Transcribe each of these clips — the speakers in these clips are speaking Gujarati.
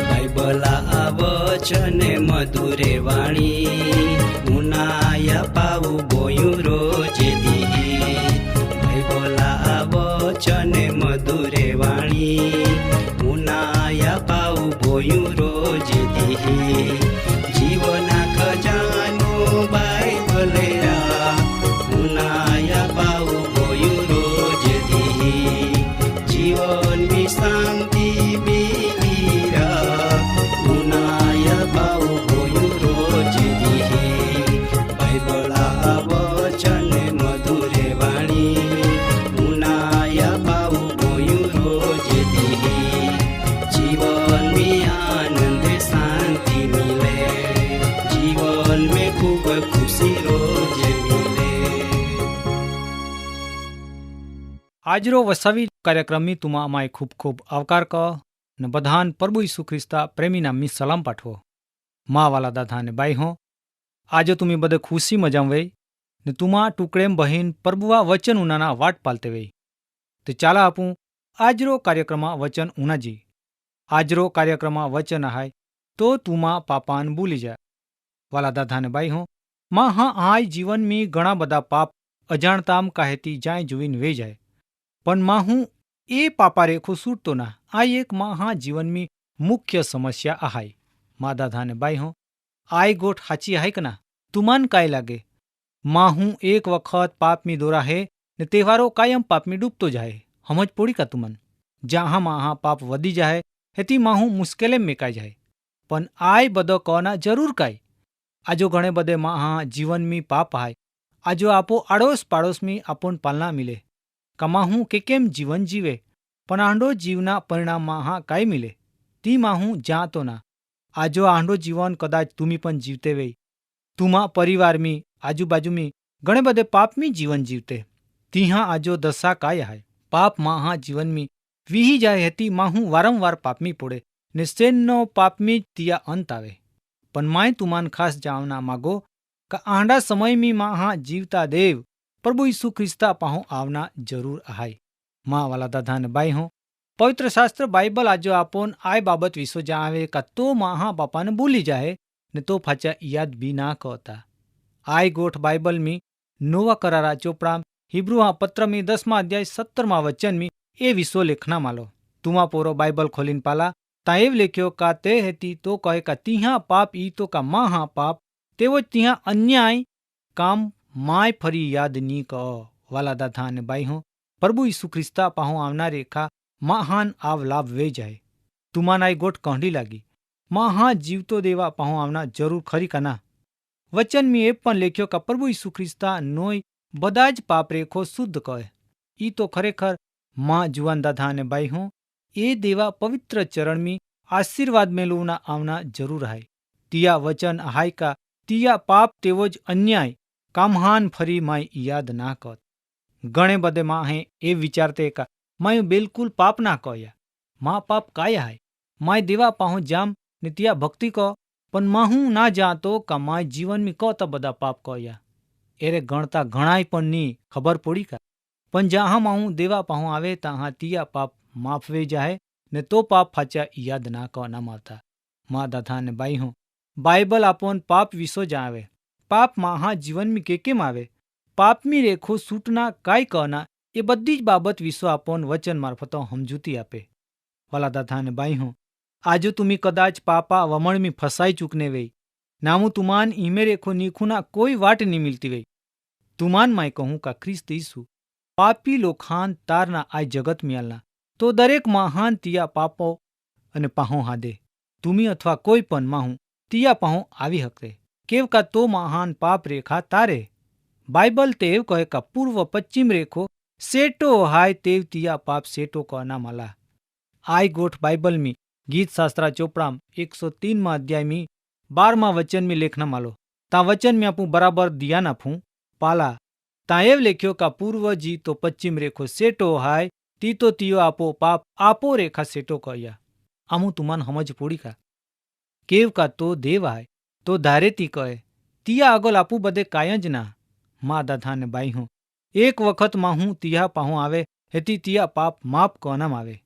બાઇબલા વચને મધુરે વાણી ઉનાયા પાવું બોયું રોજે દી. બાઇબલા વચને મધુરે વાણી ઉનાયા પાવું બોયું રોજે દી. જીવના ખજાનો બાઇબલે ઉનાયા પાવું બોયું રોજે દી. જીવનની શાંતિ આજરો વસાવી કાર્યક્રમની તુમા અમાય ખૂબ ખૂબ આવકાર ક ને બધાન પ્રભુ ઈસુ ખ્રિસ્તા પ્રેમીના મી સલામ પાઠવો. મા વાલા દાદા ને બાઈ હો આજે તુમી બધે ખુશી મજામ વઈ ને તુમા ટુકડેમ બહીન પ્રભુવા વચન ઉનાના વાટ પાલતે વઈ. તે ચાલા આપું આજરો કાર્યક્રમમાં વચન ઉનાજી. આજરો કાર્યક્રમમાં વચન આહાય તો તુમા પાપાન ભૂલી જાય. વાલા દાદા ને બાઈ હો માં હા આય જીવનમી ઘણા બધા પાપ અજાણતામ કાહેતી જાય જોઈને વે જાય. પણ માં હું એ પાપા રેખો સૂટતો ના. આ એક માં હા જીવનમી મુખ્ય સમસ્યા આહાય. મા દાદા ને બાઈ હો આય ગોઠ હાચી આહાય કે ના તુમાન કાય લાગે માં હું એક વખત પાપમી દોરા હે ને તહેવારો કાયમ પાપમી ડૂબતો જાય. સમજ પોડી કા તુમન જ્યાં માં હા પાપ વધી જાય હેતી માં હું મુશ્કેલે મેકાઈ જાય. પણ આય બધો કના જરૂર કાય આજો ઘણે બધે માં હા જીવનમી પાપ આહાય. આજો આપો આડોશ પાડોશમી આપણ પાલના મિલે કમાહું કે કેમ જીવન જીવે પણ આંડો જીવના પરિણામમાં હા કાંઈ મિલે તી માહું જાતો ના. આજો આંડો જીવન કદાચ તુમી પણ જીવતે વઈ તુમા પરિવારમી આજુબાજુમી ઘણે બધે પાપમી જીવન જીવતે તીહા આજો દશા કાય હાય. પાપ માં હા જીવનમી વીહી જાય હેતી માહું વારંવાર પાપમી પોડે ને સેનનો પાપમી તિયા અંત આવે. પણ માય તુમાન ખાસ જાણના માગો કે આંડા સમયમી માં હા જીવતા દેવ પ્રભુ ઈસુ ખ્રિસ્તા પાહો આવના જરૂર આહાય. માં વાલા દાદા ને બાઈ હો પવિત્ર શાસ્ત્ર બાઇબલ આજો આપોન આય બાબત વિસો જાવે કા તો માં હા બાપાને ભૂલી જાય ને તો ફાચા યાદ બી ના કહતા. આય ગોઠ બાઇબલ મી નોવા કરારા ચોપડા હિબ્રુ હા પત્રમી 10મા અધ્યાય 17મા વચનમી એ વિસો લેખના માલો. તુમા પોરો બાઇબલ ખોલીન પાલા તા એવ લેખ્યો કા તે હેતી તો કહે કા તીહા પાપ ઈ તો કા માં હા પાપ તેવો તીહા અન્યાય કામ માય ફરી યાદ ની ક. વાલા દાદા અને બાઈ હો પ્રભુ ઈસુ ખ્રિસ્તા પાહો આવનાર રેખા મહાન આવ લાભ વે જાય. તુમાનાઈ ગોઠ કહી લાગી મહા જીવતો દેવા પાહો આવના જરૂર ખરી કના. વચન મી એ પણ લેખ્યો કે પ્રભુ ઈસુ ખ્રિસ્તા નોય બધા જ પાપ રેખો શુદ્ધ કહે. ઈ તો ખરેખર માં જુવાન દાદા અને બાઈ હો એ દેવા પવિત્ર ચરણમી આશીર્વાદ મેળવના આવના જરૂર હાય. તિયા વચન હાય કા તિયા પાપ તેવો જ અન્યાય કામહાન ફરી માય યાદ ના કત. ઘણે બધે માં હે એ વિચારતે કા માયું બિલકુલ પાપ ના કહ્યા. માં પાપ કાયા હાય માય દેવા પાહો જામ ને ત્યાં ભક્તિ કહો પણ માં હું ના જાતો કા માય જીવનમી કહતા બધા પાપ કહ્યા. એરે ગણતા ઘણાય પણ ની ખબર પડી કા પણ જ્યાં માં હું દેવા પાહો આવે ત્યાં તિયા પાપ માફવે જાય ને તો પાપ ફાચા યાદ ના કહો ના માવતા. માં દાદા ને બાઈ હું બાઇબલ આપોન પાપ વિસો જાવે પાપ માં હા જીવનમી કે કેમ આવે પાપમી રેખો સૂટના કાય કહના એ બધી જ બાબત વિસો આપોન વચન મારફતો સમજૂતી આપે. વાલા દાદા ને બાઈ હું આજુ તુમી કદાચ પાપા વમણમી ફસાઈ ચૂકને વઈ નામું તુમાન ઈમે રેખો નીખુના કોઈ વાટ ની મિલતી વઈ. તુમાન માય કહું કા ખ્રિસ્ત ઈસુ પાપી લોખાન તારના આ જગત મિયાલના તો દરેક મહાન તિયા પાપો અને પાહો હાદે તુમી અથવા કોઈ પણ માહું તિયા પાહો આવી હકતે કેવ કા તો મહાન પાપ રેખા તારે. બાઇબલ તેવ કહે કા પૂર્વ પશ્ચિમ રેખો સેટો હાય તેવ તિયા પાપ સેટો કહના માલા. આઈ ગોઠ બાઇબલ મી ગીત શાસ્ત્રા ચોપड़ाम 103 अध्याय में 12 वचन में लेखना मालो ता वचन में आपू बराबर दिया नाफू पाला ता एव लेख्यो का पूर्व जी तो पश्चिम रेखो सेटो हाय ती तो तियो आपो पाप आपो रेखा सेटो कया आमू तुमान समझ पोड़ी का केव का तो देव हाय तो धारे ती कहे तिया आगल आपू बदे कायज ना माँ दादा ने बाई हूँ एक वखत माहू तिया पाहू आवे हेती तिया पाप माप कहनाम आवे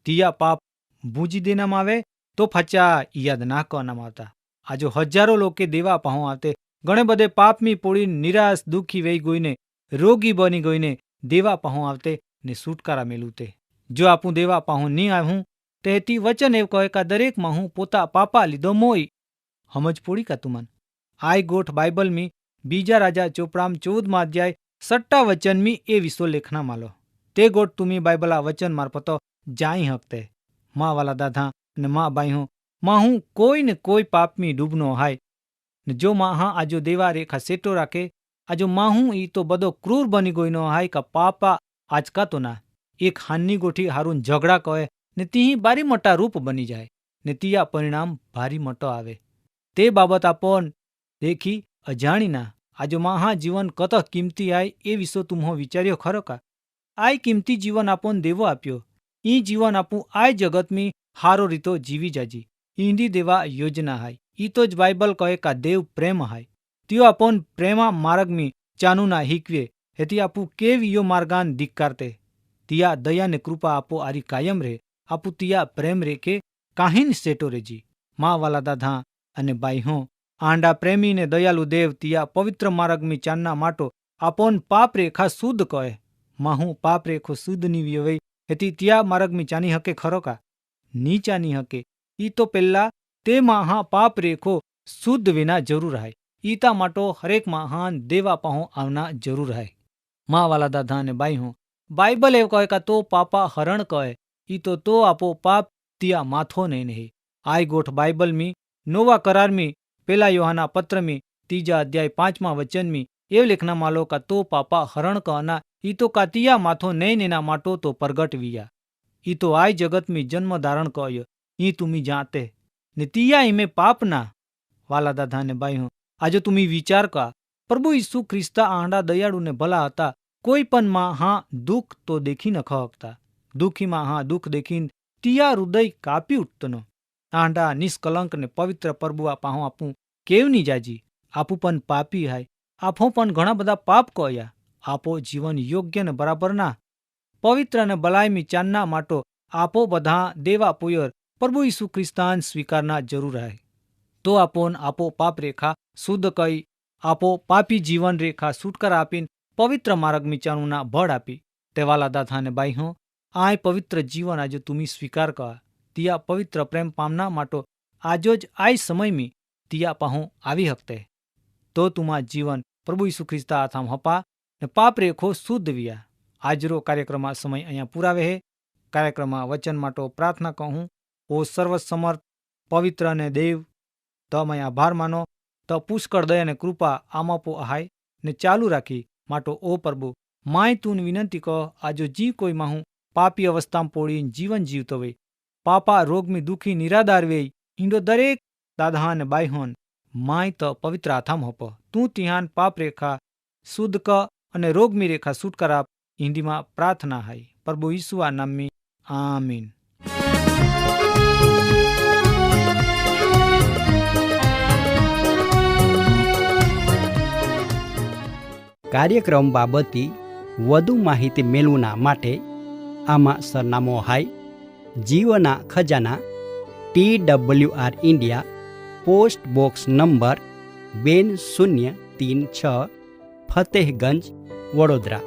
तिया पाप बूझी देनाम आवे तो फचा याद ना कहनाम आवता आजो हजारों लोग देवा पाहू आते घणे बधे पाप में पोड़ी निराश दुखी वही गोईने रोगी बनी गोईने देवा पाहू आवते ने छुटकारा मेलूते जो आपू देवा पाहू नहीं आहूं तेती वचन एव कहे का दरेक माहू पोता पापा लीधो मोई समझ पोड़ी का तुमन आई गोठ बाइबल में बीजा राजा चोपड़ाम 14 अध्याय 6 वचन में ए विषो लेखना मालो ते गोठ तुम्ही बाइबला वचन मार्फतो जाई हकते माँ वाला दादा ने माँ बाई हूँ माहू कोई ने कोई पाप में डूबनो हाय ने जो माँ हाँ आजो देवा रेखा सेटो राखे आजो माहू ई तो बदो क्रूर बनी गोईनो हाय का पापा आज का तो ना एक हानी गोठी हारून झगड़ा कहे ने ती बारी मोटा रूप बनी जाए ने तिया परिणाम भारी मोटो आवे ते बाबत आपन देखी अजाणी ना आजो महा जीवन कत किंमती आय ए विषो तुम्हो विचार्यो खरो का आय किंमती जीवन आपन देवो आप्यो ई जीवन आपू आय जगत में हारो रीतो जीवी जाजी ईंदी देवा योजना हाय ई तो ज बाइबल कहे का देव प्रेम हाय त्यो आपन प्रेमा मार्ग में चानू ना हिकवे हेती आपू केव यो मार्गान धिक्कारते तिया दया ने कृपा आपो आरी कायम रे आपू तिया प्रेम रे के काहीन सेटो रेजी माँ वाला दादा अने बाई हो आंडा प्रेमी ने दयालु देव तिया पवित्र मार्ग में चानना माटो आपन पाप रेखा शुद्ध कहे माहू पाप रेखो शुद्ध नी व्यवई हेती तिया मार्ग में चानी हके खरो का नी चानी हके ई तो पेला ते महा पाप रेखो शुद्ध विना जरूर है ईता माटो हरेक महान देवा पाहो आवना जरूर है माँ वाला दादा ने बाई हो बाइबल एव कहे का तो पापा हरण कहे ई तो आपो पाप तिया माथो नहीं आई गोठ बाइबल में नोवा करार में पेला योहाना पत्र में 3 अध्याय 5 वचन में एव लेखना मालो का तो पापा हरण कहना ई तो का तिया माथो नहीं नेना माटो तो प्रगट विया ई तो आई जगत में जन्म धारण कय ई तुम्ही जाते ने तिया इमे पाप ना वाला दादा ने बाई हो आजो तुम्ही विचार का प्रभु यीशु ख्रिस्ता आंडा दयाळु ने भला हता कोई पण मां हाँ दुख तो देखी न खहकता दुखी मां हाँ दुख देखीन तिया हृदय कापी उठतनो आंडा निष्कलंक ने पवित्र प्रभु पाहो आपू केवनी जाजी आपू पण पापी हाय आपो पण घणा बधा पाप कया आपो जीवन योग्य ने बराबर ना पवित्र ने बलाय में चानना माटो आपो बधा देवा पुयर प्रभु यीशु ख्रिस्तान स्वीकारना जरूर है तो आपोन आपो पाप रेखा शुद्ध कई आपो पापी जीवन रेखा छुटकारा आपीन पवित्र मार्ग में चानुना बळ आपी तेवाला दादा ने बाई हो आय पवित्र जीवन आज तुम्ही स्वीकार करा तिया पवित्र प्रेम पामना माटो आजो ज आय समय में तिया पाहो आवी हकते तो तुमा जीवन प्रभु यीशु ख्रिस्ता हाथाम हपा ने पाप रेखो शुद्ध विया આજરો કાર્યક્રમ સમય અહીંયા પુરાવે હે કાર્યક્રમ વચન માટો પ્રાર્થના કહું ઓ સર્વસમર્થ પવિત્ર અને દેવ તમે આભાર માનો તો પુષ્કળ દયા અને કૃપા આમાપો આહાય ને ચાલુ રાખી માટો ઓ પ્રભુ માય તું વિનંતી કહો આજો જી કોઈ માહું પાપી અવસ્થામાં પોડીને જીવન જીવતો હોય પાપા રોગમી દુઃખી નિરાધાર વેય ઈંડો દરેક દાદા ને બાઈહોન માય તો પવિત્ર હાથામ હપ તું તિહાન પાપ રેખા શુદ્ધ ક અને રોગમી રેખા છુટકારા हिंदीમાં प्रार्थना है प्रभु यीशु आ नाम में आमीन। કાર્યક્રમ બાબતે વધુ માહિતી મેળવવા માટે આમાં સરનામો હાય જીવના ખજાના TWR India post box number 2036 Fatehganj Vadodara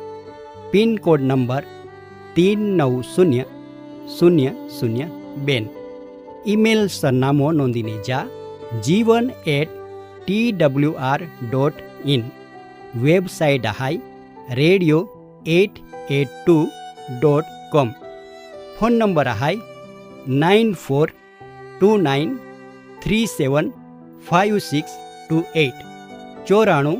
pin code number 390002 email सरनामो नोंधीने जा jivan@twr.in वेबसाइट हाय radio882.com फोन नंबर हाय 9429375628 94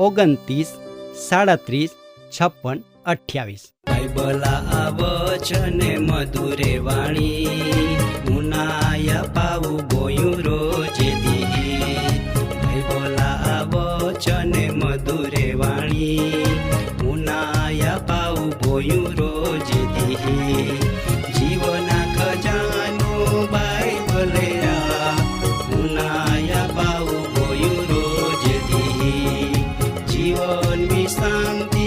29 37 56 28. બાઇબલા વચન મધુરે વાણી ઉનાયા પાવું ગોયું રોજે દી. બાઇબલા વચન મધુરે વાણી ઉનાયા પાવું ગોયું રોજે દી. જીવના ખજાનો બાઇબલે ઉનાયા પાવું ગોયું રોજે દી. જીવનની શાંતિ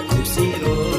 ખુશી રો